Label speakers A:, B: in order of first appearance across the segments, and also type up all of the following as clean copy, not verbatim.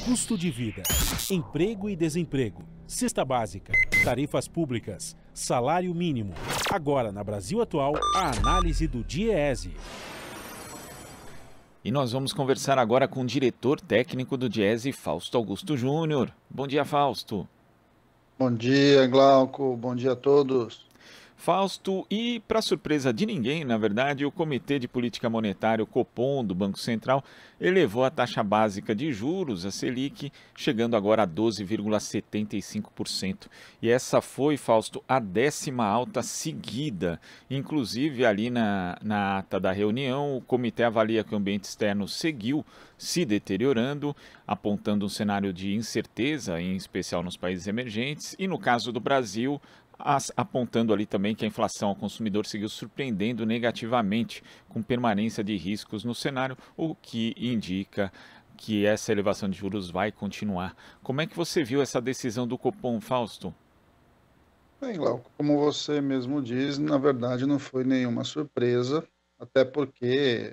A: Custo de vida, emprego e desemprego, cesta básica, tarifas públicas, salário mínimo. Agora, na Brasil Atual, a análise do DIEESE.
B: E nós vamos conversar agora com o diretor técnico do DIEESE, Fausto Augusto Júnior. Bom dia, Fausto.
C: Bom dia, Glauco. Bom dia a todos.
B: Fausto, e para surpresa de ninguém, na verdade, o Comitê de Política Monetária, o Copom, do Banco Central, elevou a taxa básica de juros, a Selic, chegando agora a 12,75%. E essa foi, Fausto, a 10ª alta seguida. Inclusive, ali na ata da reunião, o comitê avalia que o ambiente externo seguiu se deteriorando, apontando um cenário de incerteza, em especial nos países emergentes, e no caso do Brasil, apontando ali também que a inflação ao consumidor seguiu surpreendendo negativamente, com permanência de riscos no cenário, o que indica que essa elevação de juros vai continuar. Como é que você viu essa decisão do Copom, Fausto?
C: Bem, Glauco, como você mesmo diz, na verdade não foi nenhuma surpresa, até porque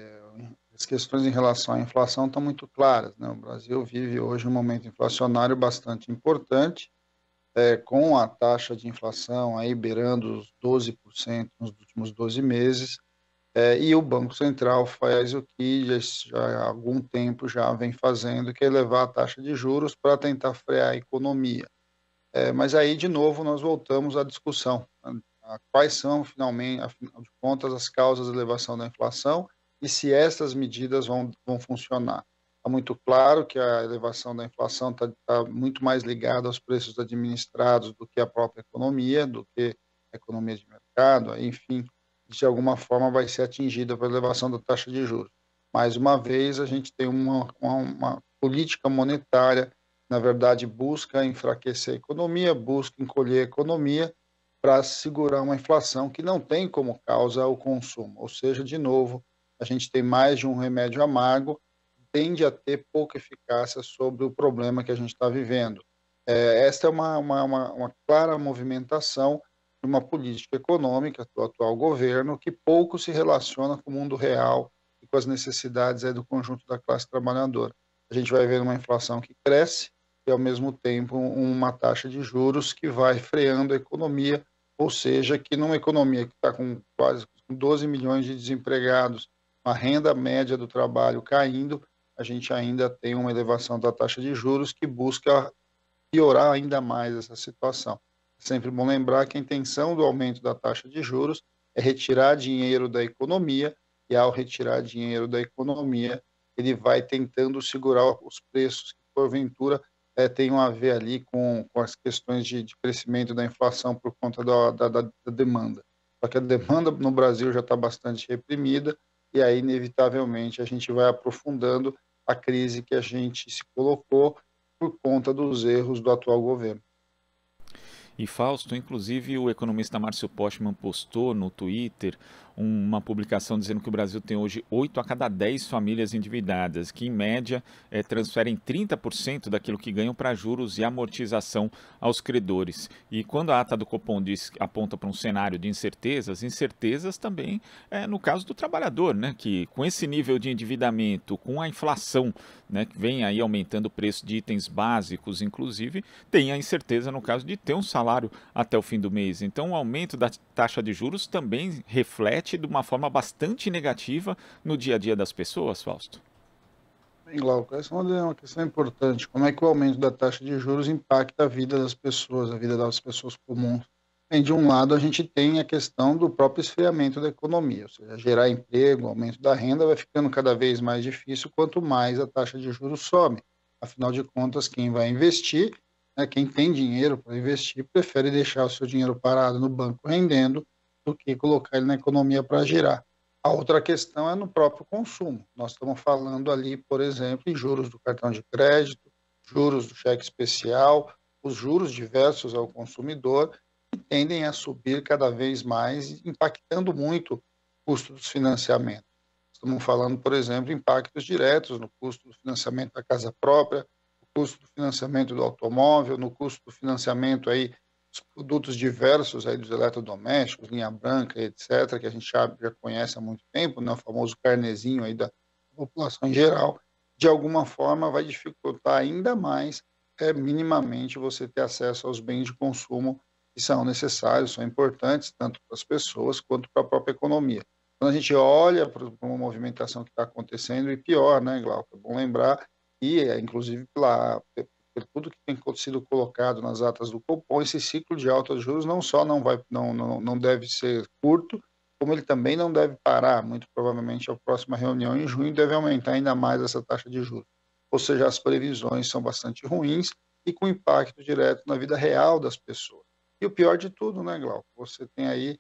C: as questões em relação à inflação estão muito claras, né? O Brasil vive hoje um momento inflacionário bastante importante, com a taxa de inflação aí beirando os 12% nos últimos 12 meses, e o Banco Central faz o que já há algum tempo já vem fazendo, que é elevar a taxa de juros para tentar frear a economia. Mas aí, de novo, nós voltamos à discussão, quais são, finalmente, afinal de contas, as causas da elevação da inflação e se essas medidas vão funcionar. Está muito claro que a elevação da inflação está muito mais ligada aos preços administrados do que à própria economia, do que a economia de mercado, enfim, de alguma forma vai ser atingida pela elevação da taxa de juros. Mais uma vez, a gente tem uma política monetária, na verdade, busca enfraquecer a economia, busca encolher a economia para segurar uma inflação que não tem como causa o consumo. Ou seja, de novo, a gente tem mais de um remédio amargo, tende a ter pouca eficácia sobre o problema que a gente está vivendo. Esta é uma clara movimentação de uma política econômica do atual governo que pouco se relaciona com o mundo real e com as necessidades do conjunto da classe trabalhadora. A gente vai ver uma inflação que cresce e, ao mesmo tempo, uma taxa de juros que vai freando a economia, ou seja, que numa economia que está com quase 12 milhões de desempregados, uma renda média do trabalho caindo, a gente ainda tem uma elevação da taxa de juros que busca piorar ainda mais essa situação. É sempre bom lembrar que a intenção do aumento da taxa de juros é retirar dinheiro da economia, e ao retirar dinheiro da economia, ele vai tentando segurar os preços que, porventura, tenham a ver ali com as questões de crescimento da inflação por conta da demanda. Só que a demanda no Brasil já está bastante reprimida, e aí, inevitavelmente, a gente vai aprofundando a crise que a gente se colocou por conta dos erros do atual governo.
B: E Fausto, inclusive o economista Márcio Postman postou no Twitter uma publicação dizendo que o Brasil tem hoje 8 a cada 10 famílias endividadas, que em média transferem 30% daquilo que ganham para juros e amortização aos credores. E quando a ata do Copom aponta para um cenário de incertezas também no caso do trabalhador, né, que com esse nível de endividamento, com a inflação, né, que vem aí aumentando o preço de itens básicos, inclusive, tem a incerteza no caso de ter um salário até o fim do mês. Então, o aumento da taxa de juros também reflete de uma forma bastante negativa no dia a dia das pessoas, Fausto.
C: Bem, Glauco, essa é uma questão importante. Como é que o aumento da taxa de juros impacta a vida das pessoas, a vida das pessoas comuns? Bem, de um lado, a gente tem a questão do próprio esfriamento da economia, ou seja, gerar emprego, aumento da renda vai ficando cada vez mais difícil quanto mais a taxa de juros sobe. Afinal de contas, quem vai investir, quem tem dinheiro para investir, prefere deixar o seu dinheiro parado no banco rendendo do que colocar ele na economia para girar. A outra questão é no próprio consumo. Nós estamos falando ali, por exemplo, em juros do cartão de crédito, juros do cheque especial, os juros diversos ao consumidor, que tendem a subir cada vez mais, impactando muito o custo dos financiamentos. Estamos falando, por exemplo, impactos diretos no custo do financiamento da casa própria, no custo do financiamento do automóvel, no custo do financiamento aí dos produtos diversos aí dos eletrodomésticos, linha branca, etc., que a gente já conhece há muito tempo, né, o famoso carnezinho aí da população em geral. de alguma forma vai dificultar ainda mais, minimamente você ter acesso aos bens de consumo que são necessários, são importantes tanto para as pessoas quanto para a própria economia. Quando a gente olha para uma movimentação que está acontecendo, e pior, né, Glauco, é bom lembrar que, inclusive, por tudo que tem sido colocado nas atas do Copom, esse ciclo de alta de juros não só não deve ser curto, como ele também não deve parar. Muito provavelmente a próxima reunião em junho deve aumentar ainda mais essa taxa de juros. Ou seja, as previsões são bastante ruins e com impacto direto na vida real das pessoas. E o pior de tudo, né, Glauco? Você tem aí,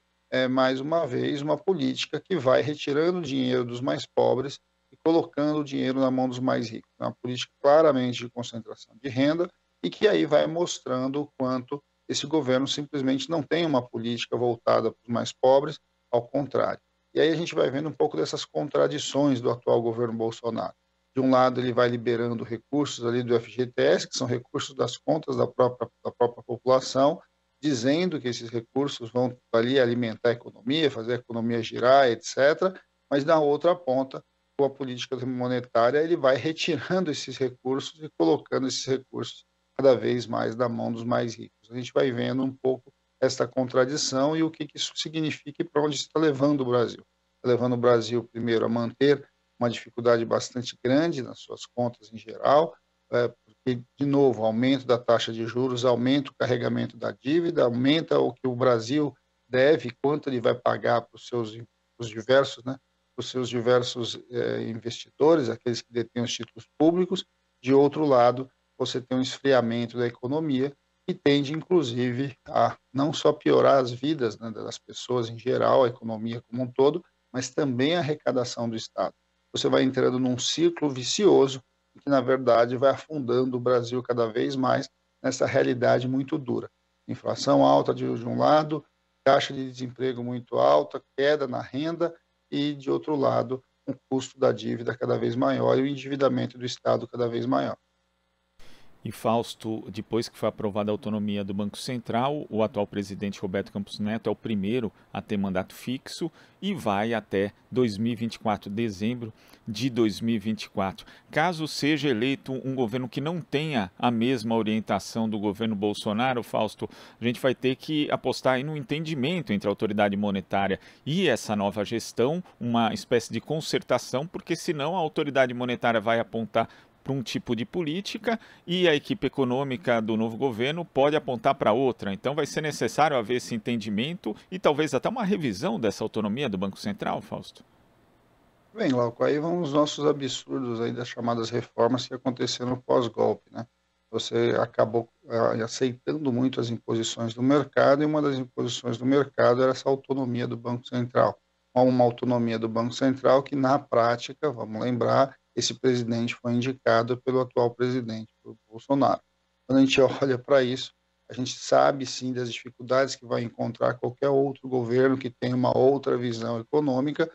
C: mais uma vez, uma política que vai retirando dinheiro dos mais pobres e colocando o dinheiro na mão dos mais ricos. É uma política claramente de concentração de renda e que aí vai mostrando o quanto esse governo simplesmente não tem uma política voltada para os mais pobres, ao contrário. E aí a gente vai vendo um pouco dessas contradições do atual governo Bolsonaro. De um lado, ele vai liberando recursos ali do FGTS, que são recursos das contas da própria população, dizendo que esses recursos vão ali alimentar a economia, fazer a economia girar, etc. Mas na outra ponta, com a política monetária, ele vai retirando esses recursos e colocando esses recursos cada vez mais na mão dos mais ricos. A gente vai vendo um pouco esta contradição e o que isso significa e para onde está levando o Brasil. Está levando o Brasil, primeiro, a manter uma dificuldade bastante grande nas suas contas em geral, porque, de novo, aumento da taxa de juros, aumenta o carregamento da dívida, aumenta o que o Brasil deve, quanto ele vai pagar para os seus diversos, né, para os seus diversos investidores, aqueles que detêm os títulos públicos. De outro lado, você tem um esfriamento da economia, que tende, inclusive, a não só piorar as vidas, né, das pessoas em geral, a economia como um todo, mas também a arrecadação do Estado. Você vai entrando num ciclo vicioso que, na verdade, vai afundando o Brasil cada vez mais nessa realidade muito dura. Inflação alta de um lado, taxa de desemprego muito alta, queda na renda e, de outro lado, um custo da dívida cada vez maior e o endividamento do Estado cada vez maior.
B: E Fausto, depois que foi aprovada a autonomia do Banco Central, o atual presidente Roberto Campos Neto é o primeiro a ter mandato fixo e vai até 2024, dezembro de 2024. Caso seja eleito um governo que não tenha a mesma orientação do governo Bolsonaro, Fausto, a gente vai ter que apostar aí no entendimento entre a autoridade monetária e essa nova gestão, uma espécie de concertação, porque senão a autoridade monetária vai apontar para um tipo de política e a equipe econômica do novo governo pode apontar para outra. Então vai ser necessário haver esse entendimento e talvez até uma revisão dessa autonomia do Banco Central, Fausto?
C: Bem, Glauco, aí vão os nossos absurdos aí das chamadas reformas que aconteceram no pós-golpe, né? Você acabou aceitando muito as imposições do mercado e uma das imposições do mercado era essa autonomia do Banco Central. Uma autonomia do Banco Central que, na prática, vamos lembrar, esse presidente foi indicado pelo atual presidente, pelo Bolsonaro. Quando a gente olha para isso, a gente sabe sim das dificuldades que vai encontrar qualquer outro governo que tenha uma outra visão econômica,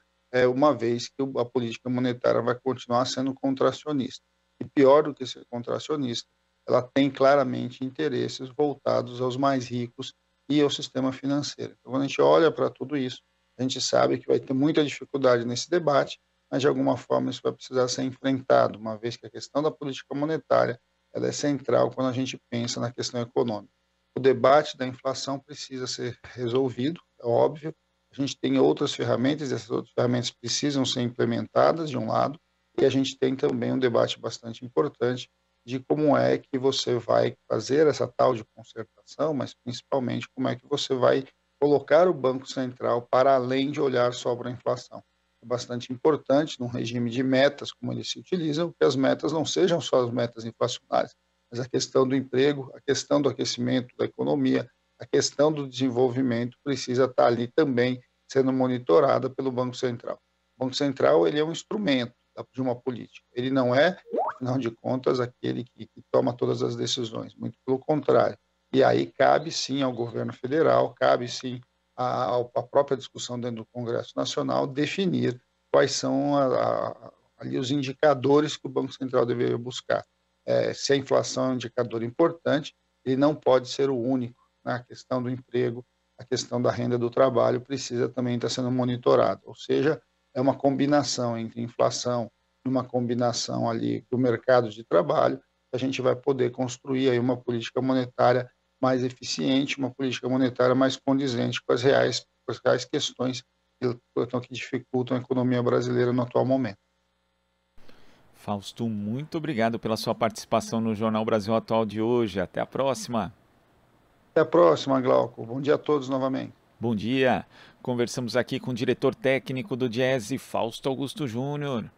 C: uma vez que a política monetária vai continuar sendo contracionista. E pior do que ser contracionista, ela tem claramente interesses voltados aos mais ricos e ao sistema financeiro. Então, quando a gente olha para tudo isso, a gente sabe que vai ter muita dificuldade nesse debate, mas de alguma forma isso vai precisar ser enfrentado, uma vez que a questão da política monetária ela é central quando a gente pensa na questão econômica. O debate da inflação precisa ser resolvido, é óbvio. A gente tem outras ferramentas, e essas outras ferramentas precisam ser implementadas, de um lado, e a gente tem também um debate bastante importante de como é que você vai fazer essa tal de concertação, mas principalmente como é que você vai colocar o Banco Central para além de olhar só para a inflação. É bastante importante, num regime de metas, como eles se utilizam, que as metas não sejam só as metas inflacionárias, mas a questão do emprego, a questão do aquecimento da economia, a questão do desenvolvimento precisa estar ali também sendo monitorada pelo Banco Central. O Banco Central ele é um instrumento de uma política. Ele não é, afinal de contas, aquele que toma todas as decisões, muito pelo contrário. E aí cabe sim ao governo federal, cabe sim à própria discussão dentro do Congresso Nacional definir quais são ali os indicadores que o Banco Central deveria buscar. Se a inflação é um indicador importante, ele não pode ser o único, né? A questão do emprego, a questão da renda do trabalho precisa também estar sendo monitorada, ou seja, é uma combinação entre inflação, numa combinação ali do mercado de trabalho, a gente vai poder construir aí uma política monetária mais eficiente, uma política monetária mais condizente com as reais questões que dificultam a economia brasileira no atual momento.
B: Fausto, muito obrigado pela sua participação no Jornal Brasil Atual de hoje. Até a próxima.
C: Até a próxima, Glauco. Bom dia a todos novamente.
B: Bom dia. Conversamos aqui com o diretor técnico do Diese, Fausto Augusto Júnior.